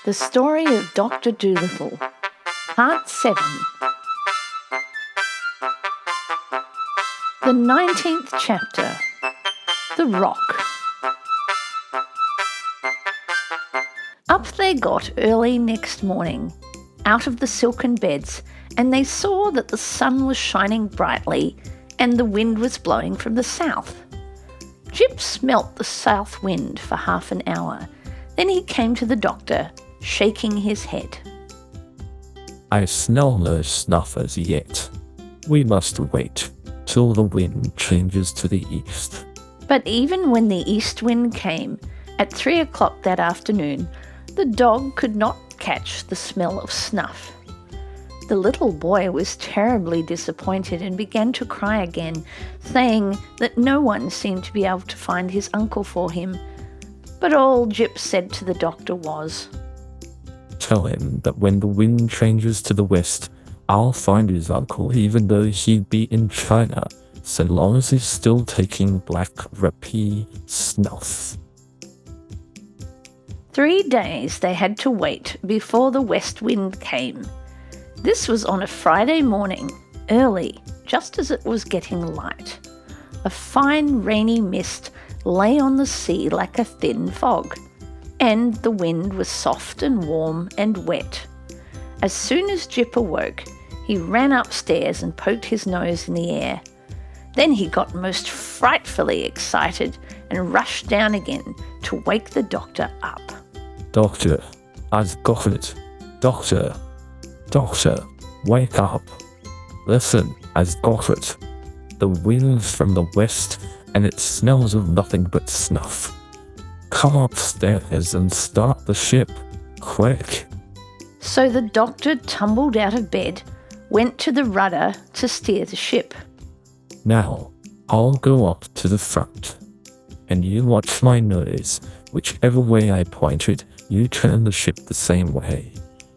The Story of Doctor Dolittle, Part 7. The 19th chapter, The Rock. Up they got early next morning, out of the silken beds, and they saw that the sun was shining brightly and the wind was blowing from the south. Jip smelt the south wind for half an hour. Then he came to the doctor, shaking his head. I smell no snuff as yet. We must wait till the wind changes to the east. But even when the east wind came, at 3 o'clock that afternoon, the dog could not catch the smell of snuff. The little boy was terribly disappointed and began to cry again, saying that no one seemed to be able to find his uncle for him. But all Jip said to the doctor was, Tell him that when the wind changes to the west, I'll find his uncle even though he'd be in China, so long as he's still taking black rupee snuff. 3 days they had to wait before the west wind came. This was on a Friday morning, early, just as it was getting light. A fine rainy mist lay on the sea like a thin fog, and the wind was soft and warm and wet. As soon as Jip awoke, he ran upstairs and poked his nose in the air. Then he got most frightfully excited and rushed down again to wake the doctor up. Doctor, I've got it. Doctor, wake up. Listen, I've got it. The wind's from the west and it smells of nothing but snuff. Come upstairs and start the ship, quick. So the doctor tumbled out of bed, went to the rudder to steer the ship. Now, I'll go up to the front, and you watch my nose. Whichever way I point it, you turn the ship the same way.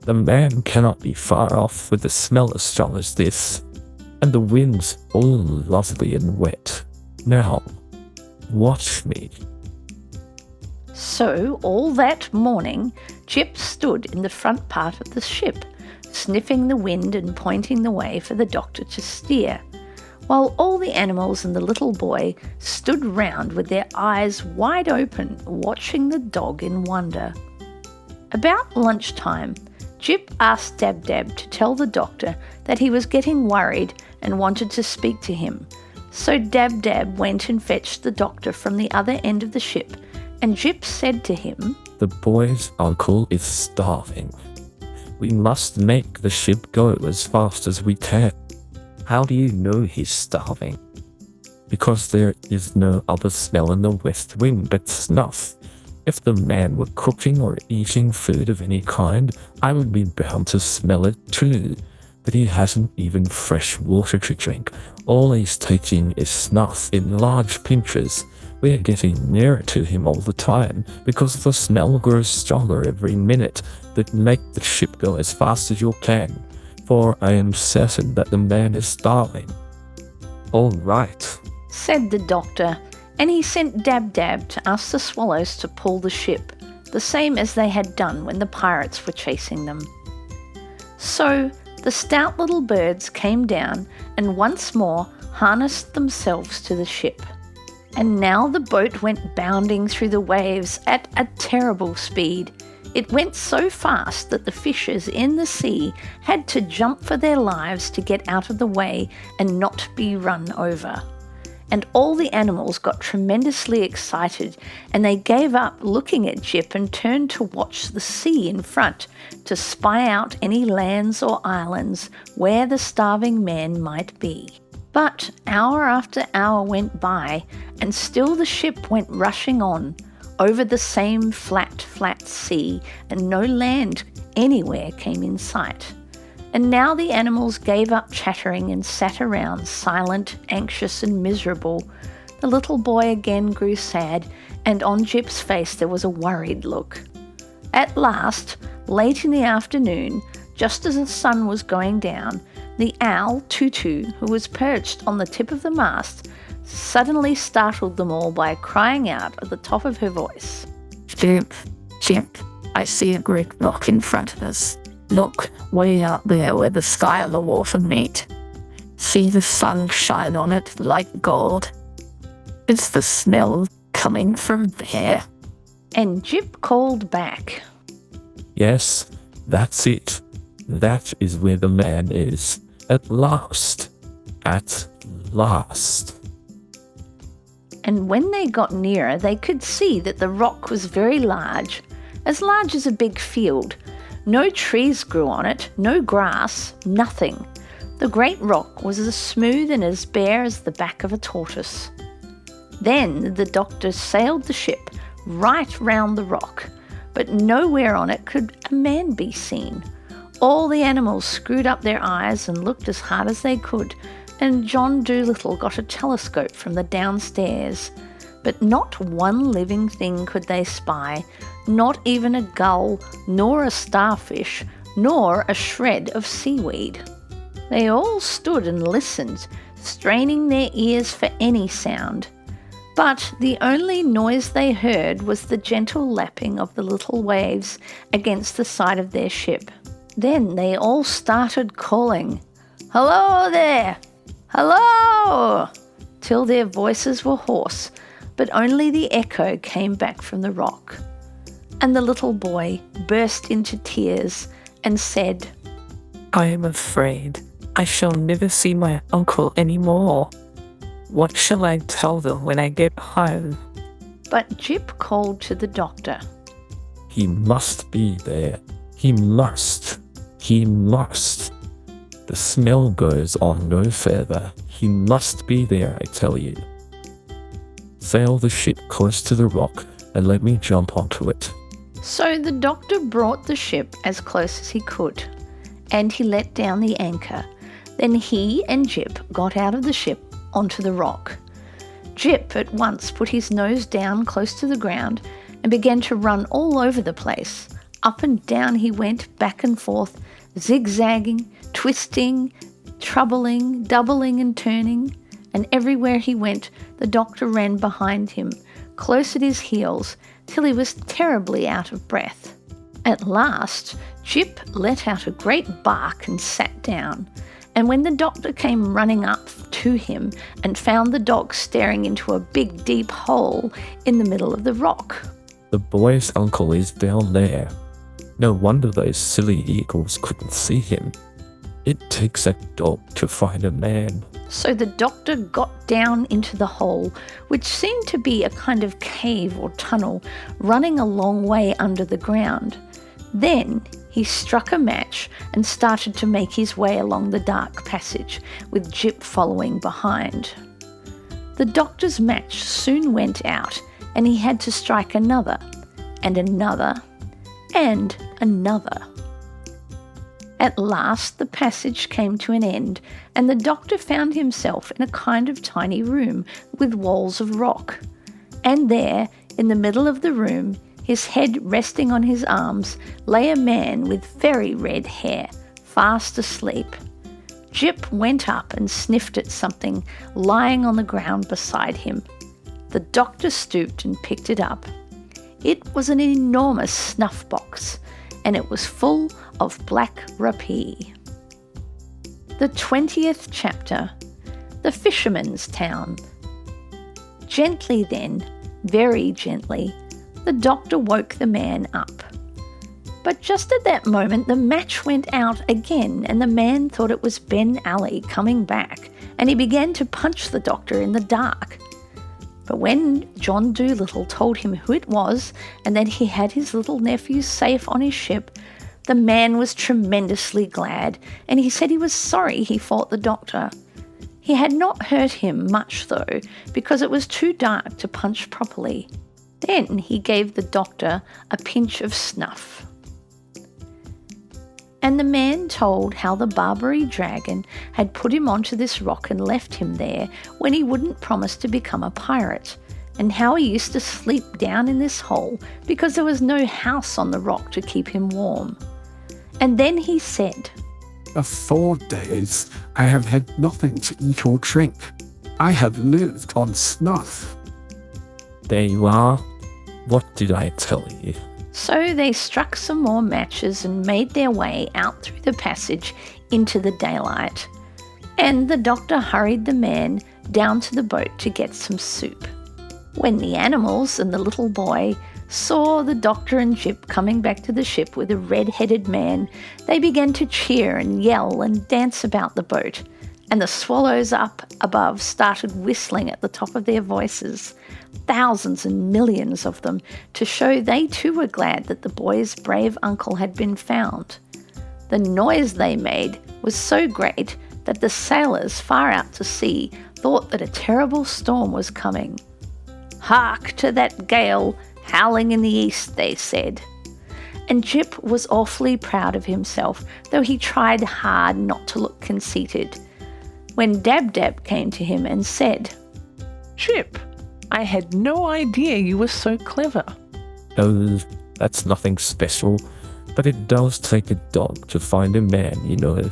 The man cannot be far off with a smell as strong as this, and the wind's all lovely and wet. Now, watch me. So all that morning, Jip stood in the front part of the ship, sniffing the wind and pointing the way for the doctor to steer, while all the animals and the little boy stood round with their eyes wide open, watching the dog in wonder. About lunchtime, Jip asked Dab-Dab to tell the doctor that he was getting worried and wanted to speak to him. So Dab-Dab went and fetched the doctor from the other end of the ship, and Jip said to him, The boy's uncle is starving. We must make the ship go as fast as we can. How do you know he's starving? Because there is no other smell in the west wind but snuff. If the man were cooking or eating food of any kind, I would be bound to smell it too. But he hasn't even fresh water to drink. All he's taking is snuff in large pinches. We're getting nearer to him all the time because the smell grows stronger every minute. But make the ship go as fast as you can, for I am certain that the man is starving. All right, said the doctor, and he sent Dab-Dab to ask the swallows to pull the ship, the same as they had done when the pirates were chasing them. So the stout little birds came down and once more harnessed themselves to the ship. And now the boat went bounding through the waves at a terrible speed. It went so fast that the fishes in the sea had to jump for their lives to get out of the way and not be run over. And all the animals got tremendously excited, and they gave up looking at Jip and turned to watch the sea in front to spy out any lands or islands where the starving man might be. But hour after hour went by, and still the ship went rushing on over the same flat sea, and no land anywhere came in sight. And now the animals gave up chattering and sat around, silent, anxious and miserable. The little boy again grew sad, and on Jip's face there was a worried look. At last, late in the afternoon, just as the sun was going down, the owl, Tutu, who was perched on the tip of the mast, suddenly startled them all by crying out at the top of her voice, Jip, I see a great rock in front of us. Look, way out there where the sky and the water meet. See the sun shine on it like gold. It's the smell coming from there. And Jip called back. Yes, that's it. That is where the man is. At last. At last. And when they got nearer, they could see that the rock was very large as a big field. No trees grew on it, no grass, nothing. The great rock was as smooth and as bare as the back of a tortoise. Then the doctor sailed the ship right round the rock, but nowhere on it could a man be seen. All the animals screwed up their eyes and looked as hard as they could, and John Dolittle got a telescope from the downstairs. But not one living thing could they spy, not even a gull, nor a starfish, nor a shred of seaweed. They all stood and listened, straining their ears for any sound. But the only noise they heard was the gentle lapping of the little waves against the side of their ship. Then they all started calling, "Hello there! Hello!" till their voices were hoarse, but only the echo came back from the rock. And the little boy burst into tears and said, I am afraid I shall never see my uncle any more. What shall I tell them when I get home? But Jip called to the doctor. He must be there. He must. He must. The smell goes on no further. He must be there, I tell you. Sail the ship close to the rock and let me jump onto it. So the doctor brought the ship as close as he could, and he let down the anchor. Then he and Jip got out of the ship onto the rock. Jip at once put his nose down close to the ground and began to run all over the place. Up and down he went, back and forth, zigzagging, twisting, troubling, doubling and turning. And everywhere he went, the doctor ran behind him, close at his heels, till he was terribly out of breath. At last, Jip let out a great bark and sat down. And when the doctor came running up to him and found the dog staring into a big deep hole in the middle of the rock. The boy's uncle is down there. No wonder those silly eagles couldn't see him. It takes a dog to find a man. So the doctor got down into the hole, which seemed to be a kind of cave or tunnel running a long way under the ground. Then he struck a match and started to make his way along the dark passage, with Jip following behind. The doctor's match soon went out, and he had to strike another, and another, and another. At last the passage came to an end, and the doctor found himself in a kind of tiny room with walls of rock. And there, in the middle of the room, his head resting on his arms, lay a man with very red hair, fast asleep. Jip went up and sniffed at something lying on the ground beside him. The doctor stooped and picked it up. It was an enormous snuff box, and it was full of black rapee. The 20th chapter, The Fisherman's Town. Gently then, very gently, the doctor woke the man up. But just at that moment the match went out again, and the man thought it was Ben Ali coming back, and he began to punch the doctor in the dark. But when John Dolittle told him who it was, and that he had his little nephew safe on his ship, the man was tremendously glad, and he said he was sorry he fought the doctor. He had not hurt him much though, because it was too dark to punch properly. Then he gave the doctor a pinch of snuff. And the man told how the Barbary dragon had put him onto this rock and left him there when he wouldn't promise to become a pirate, and how he used to sleep down in this hole because there was no house on the rock to keep him warm. And then he said, For 4 days I have had nothing to eat or drink. I have lived on snuff. There you are. What did I tell you? So they struck some more matches and made their way out through the passage into the daylight. And the doctor hurried the man down to the boat to get some soup. When the animals and the little boy saw the doctor and Jip coming back to the ship with a red-headed man, they began to cheer and yell and dance about the boat, and the swallows up above started whistling at the top of their voices, thousands and millions of them, to show they too were glad that the boy's brave uncle had been found. The noise they made was so great that the sailors far out to sea thought that a terrible storm was coming. "Hark to that gale howling in the east," they said. And Jip was awfully proud of himself, though he tried hard not to look conceited, when Dab-Dab came to him and said, "Jip, I had no idea you were so clever." Oh, that's nothing special, but it does take a dog to find a man, you know.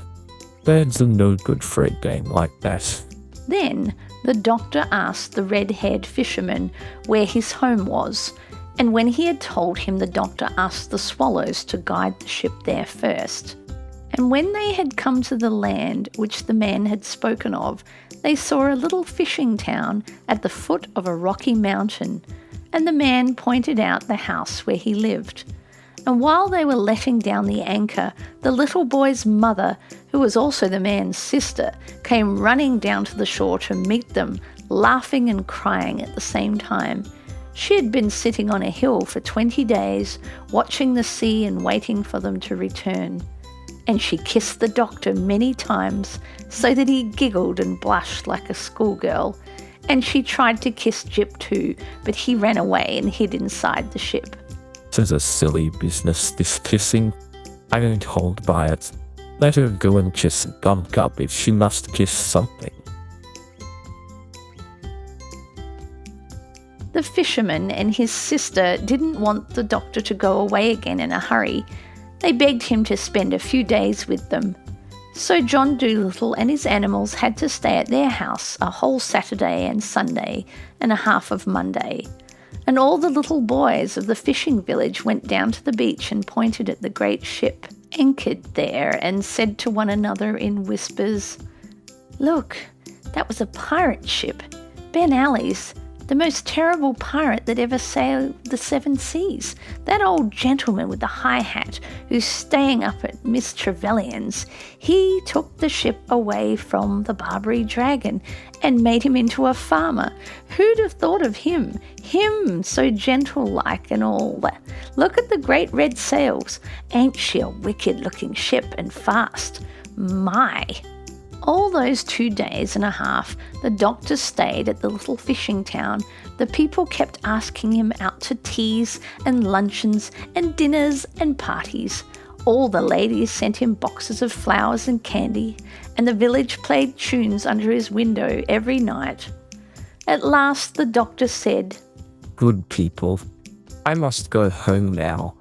Birds are no good for a game like that. Then the doctor asked the red-haired fisherman where his home was, and when he had told him, the doctor asked the swallows to guide the ship there first. And when they had come to the land which the man had spoken of, they saw a little fishing town at the foot of a rocky mountain, and the man pointed out the house where he lived. And while they were letting down the anchor, the little boy's mother, who was also the man's sister, came running down to the shore to meet them, laughing and crying at the same time. She had been sitting on a hill for 20 days, watching the sea and waiting for them to return. And she kissed the doctor many times, so that he giggled and blushed like a schoolgirl. And she tried to kiss Jip too, but he ran away and hid inside the ship. This is a silly business, this kissing. I don't hold by it. Let her go and kiss Gum Gub if she must kiss something. The fisherman and his sister didn't want the doctor to go away again in a hurry. They begged him to spend a few days with them. So John Dolittle and his animals had to stay at their house a whole Saturday and Sunday and a half of Monday. And all the little boys of the fishing village went down to the beach and pointed at the great ship anchored there and said to one another in whispers, "Look, that was a pirate ship, Ben Ali's, the most terrible pirate that ever sailed the seven seas. That old gentleman with the high hat who's staying up at Miss Trevelyan's, he took the ship away from the Barbary Dragon and made him into a farmer. Who'd have thought of him? Him, so gentle-like and all that. Look at the great red sails. Ain't she a wicked-looking ship and fast? My!" All those 2 days and a half the doctor stayed at the little fishing town. The people kept asking him out to teas and luncheons and dinners and parties. All the ladies sent him boxes of flowers and candy, and the village played tunes under his window every night. At last the doctor said, Good people, I must go home now.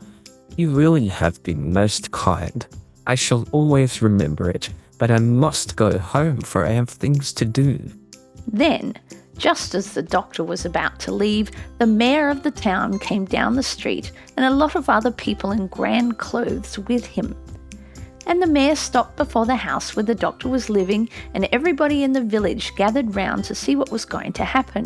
You really have been most kind. I shall always remember it. But I must go home, for I have things to do. Then, just as the doctor was about to leave, the mayor of the town came down the street and a lot of other people in grand clothes with him. And the mayor stopped before the house where the doctor was living, and everybody in the village gathered round to see what was going to happen.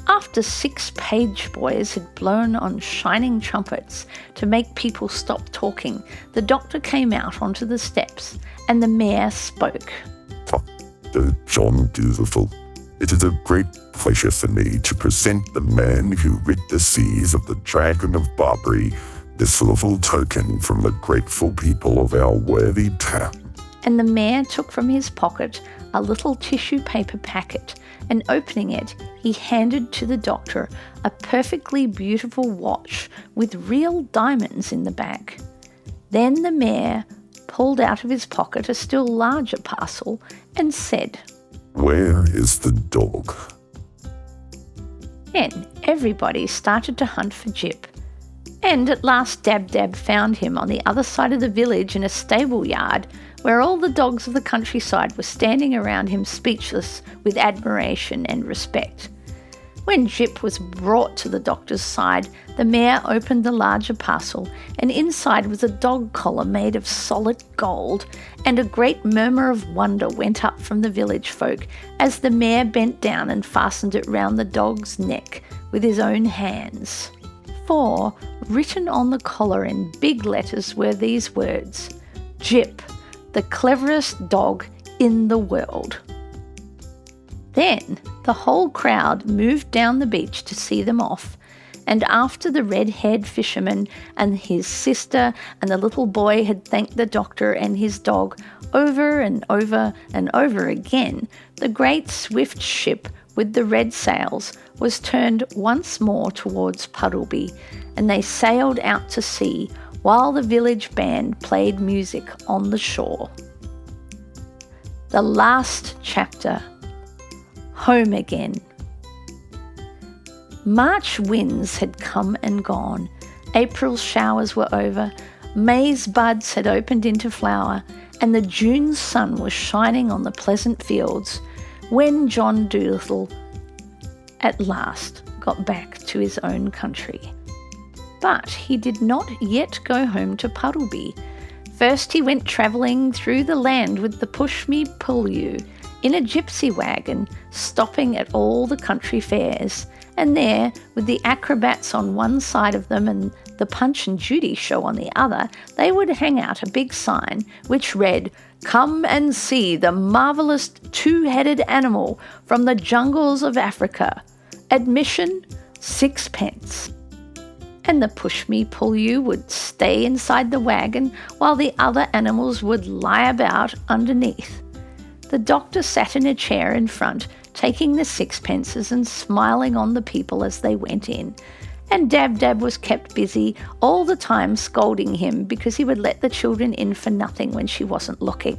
After 6 page boys had blown on shining trumpets to make people stop talking, the doctor came out onto the steps and the mayor spoke. Dr. John Dolittle, it is a great pleasure for me to present the man who rid the seas of the Dragon of Barbary, this little token from the grateful people of our worthy town. And the mayor took from his pocket a little tissue paper packet, and opening it, he handed to the doctor a perfectly beautiful watch with real diamonds in the back. Then the mayor pulled out of his pocket a still larger parcel and said, Where is the dog? Then everybody started to hunt for Jip. And at last Dab-Dab found him on the other side of the village in a stable yard, where all the dogs of the countryside were standing around him speechless with admiration and respect. When Jip was brought to the doctor's side, the mayor opened the larger parcel, and inside was a dog collar made of solid gold, and a great murmur of wonder went up from the village folk as the mayor bent down and fastened it round the dog's neck with his own hands. For, written on the collar in big letters were these words, "Jip, the cleverest dog in the world." Then the whole crowd moved down the beach to see them off, and after the red-haired fisherman and his sister and the little boy had thanked the doctor and his dog over and over and over again, the great swift ship with the red sails was turned once more towards Puddleby, and they sailed out to sea while the village band played music on the shore. The last chapter. Home again. March winds had come and gone. April's showers were over. May's buds had opened into flower, and the June sun was shining on the pleasant fields when John Dolittle at last got back to his own country. But he did not yet go home to Puddleby. First he went travelling through the land with the pushmi-pullu in a gypsy wagon, stopping at all the country fairs, and there, with the acrobats on one side of them and the Punch and Judy show on the other, they would hang out a big sign which read, "Come and see the marvellous two-headed animal from the jungles of Africa. Admission, 6 pence." And the push-me-pull-you would stay inside the wagon while the other animals would lie about underneath. The doctor sat in a chair in front, taking the 6 pences and smiling on the people as they went in. And Dab was kept busy all the time scolding him because he would let the children in for nothing when she wasn't looking.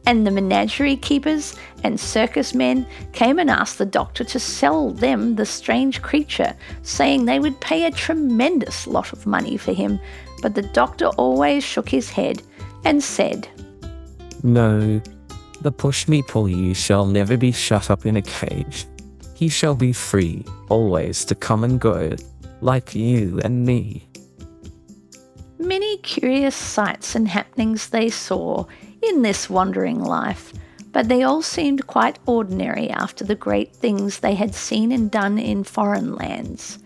And the menagerie keepers and circus men came and asked the doctor to sell them the strange creature, saying they would pay a tremendous lot of money for him, but the doctor always shook his head and said, No, the push-me-pull-you shall never be shut up in a cage. He shall be free, always to come and go, like you and me. Many curious sights and happenings they saw in this wandering life, but they all seemed quite ordinary after the great things they had seen and done in foreign lands.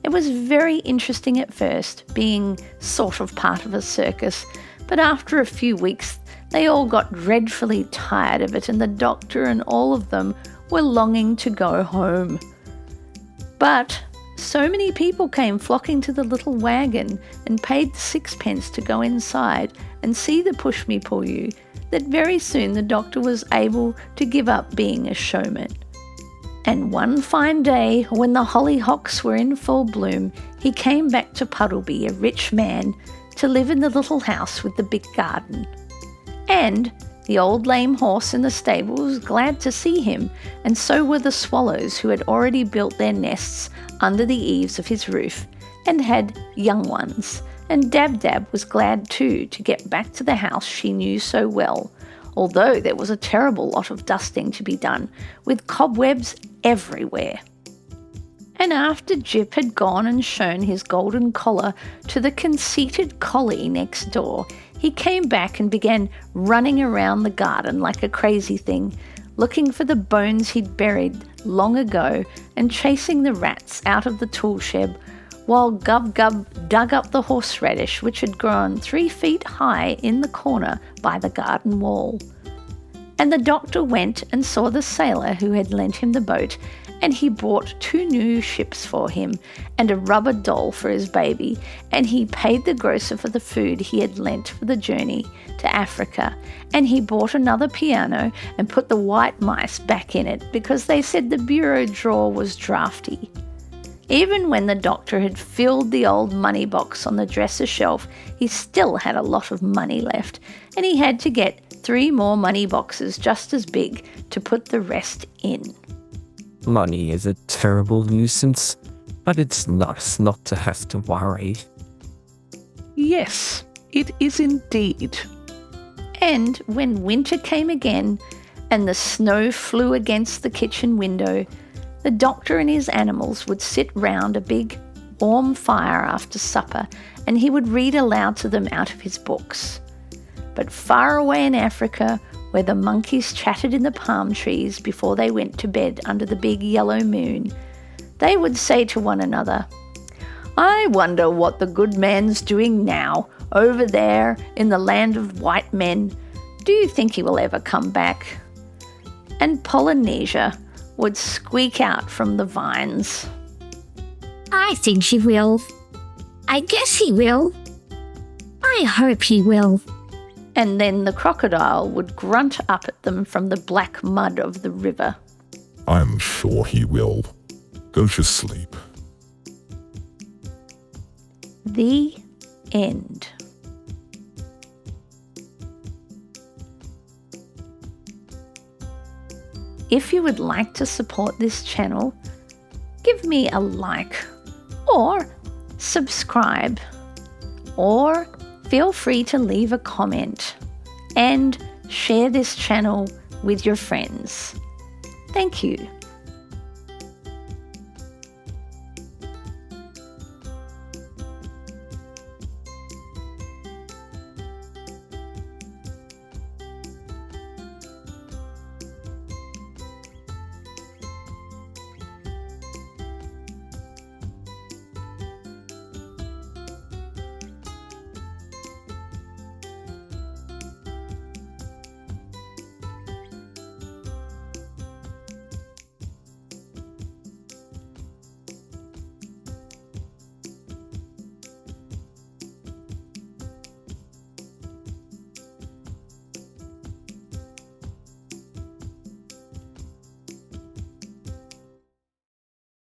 It was very interesting at first, being sort of part of a circus, but after a few weeks they all got dreadfully tired of it, and the doctor and all of them were longing to go home. But so many people came flocking to the little wagon and paid the 6 pence to go inside and see the push-me-pull-you that very soon the doctor was able to give up being a showman. And one fine day, when the hollyhocks were in full bloom, he came back to Puddleby, a rich man, to live in the little house with the big garden. And the old lame horse in the stable was glad to see him, and so were the swallows who had already built their nests under the eaves of his roof and had young ones. And Dab was glad too to get back to the house she knew so well, although there was a terrible lot of dusting to be done, with cobwebs everywhere. And after Jip had gone and shown his golden collar to the conceited collie next door, he came back and began running around the garden like a crazy thing, looking for the bones he'd buried long ago and chasing the rats out of the tool shed, while Gub dug up the horseradish which had grown 3 feet high in the corner by the garden wall. And the doctor went and saw the sailor who had lent him the boat, and he bought 2 new ships for him and a rubber doll for his baby, and he paid the grocer for the food he had lent for the journey to Africa, and he bought another piano and put the white mice back in it because they said the bureau drawer was drafty. Even when the doctor had filled the old money box on the dresser shelf, he still had a lot of money left, and he had to get 3 more money boxes just as big to put the rest in. Money is a terrible nuisance, but it's nice not to have to worry. Yes, it is indeed. And when winter came again and the snow flew against the kitchen window, The doctor and his animals would sit round a big, warm fire after supper, and he would read aloud to them out of his books. But far away in Africa, where the monkeys chatted in the palm trees before they went to bed under the big yellow moon, they would say to one another, "I wonder what the good man's doing now, over there in the land of white men. Do you think he will ever come back?" And Polynesia would squeak out from the vines, I think he will. I guess he will. I hope he will. and then the crocodile would grunt up at them from the black mud of the river. I'm sure he will. Go to sleep. The end. If you would like to support this channel, give me a like or subscribe, or feel free to leave a comment and share this channel with your friends. Thank you.